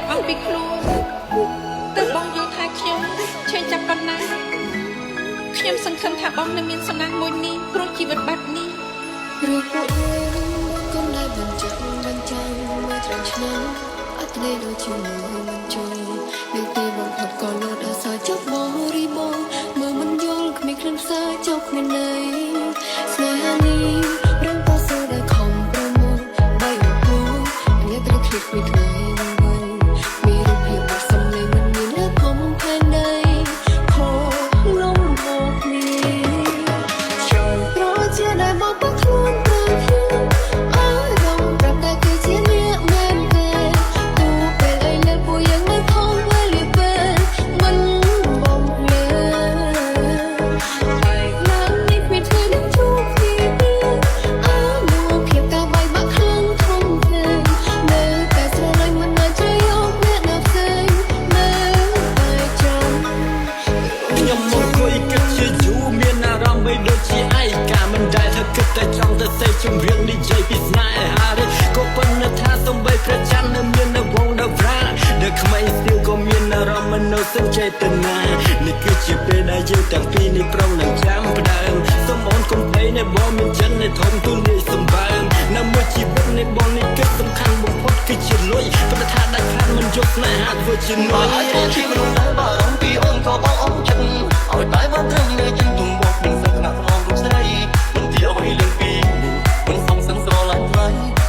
អស់ពីខ្លួនទើបបងយល់ថាខ្ញុំឈឺចាប់ប៉ុណ្ណាខ្ញុំសង្ឃឹមថាបងនឹងមានសំណាងមួយនេះព្រោះជីវិតបែបនេះឬពួកយើងកុំដែលបញ្ចាំមកច្រើនឆ្នាំអត់ទេដូចជាមើលមិនចូលពេលទីបងផុតក៏លោតអសចប់បរិបោមើលមិនយល់គ្មានខ្លឹមសារចប់គ្មានន័យស្នេហានេះរំពងសូដែលខំប្រមូលបីហូរអ្នកត្រូវឃ្លៀតគ្មានថ្ងៃមានរូបភាពមកសំលេងមិនមានលើខំផែនដីខោលំហគ្នាចូលប្រជាដែលមកបកខ្លួនទៅខ្ញុំអររំប្រាប់តែគឺជាអ្នកមែនទេគូពេលអីលើពួកយើងមិនផងវេលាពេលមិនបំភ្លេហើយឡើងនេះមានធ្វើនឹងជួបគ្នាអើមកភាពកាបាយបាក់ខ្លាំងធំធេងនៅតែស្រឡាញ់មិនអាចជួយយកអ្នកណាផ្សេងនៅតែចាំខ្ញុំមកគួយគិតជាយូរមានអារម្មណ៍បីដូចជាឯកាមិនដែលថាគិតតែចង់ទៅសេជំរាបនិយាយពីស្នេហានេះក៏ប៉ុន្តែថាសំបីព្រះច័ន្ទនៅមាននៅវងនៅប្រាដែលក្មេងស្ទៀវក៏មានអារម្មណ៍មិននៅសិនចេតនានេះគឺជាពេលដែលយើងទាំងពីរនេះប្រុងនឹងចាំផ្ដើមសូមអូនកុំភ្លេចនៅបងមានចិត្តនៅធំទូលាយសម្បើមនៅមួយជីវិតនៃបងនេះគិតសំខាន់បំផុតគឺជាលុយប៉ុន្តែថាដាច់ខាតមិនយកស្នេហាធ្វើជានុយអាចជាមនុស្សដែលបារម្ភពីអូនក៏បងអូនចិត្តឲ្យតែបងត្រឹមនៅជាទុំមកនឹងសឹកណាក់ក្នុងរូបស្រីមិនទីអ្វីលើពីមិនសងសឹងស្រឡាញ់ថ្លៃ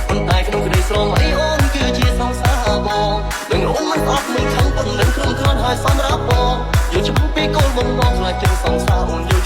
ប៉ុន្តែក្នុងក្តីស្រមៃអូនគឺជាសង្សារបងនឹងអូនមិនអត់មិនខឹងប៉ុន្តែគ្រឿងគ្រាន់ហើយសម្រាប់បងយកច្បាស់ពីកូនបងខ្លាចទាំងសង្សារអូន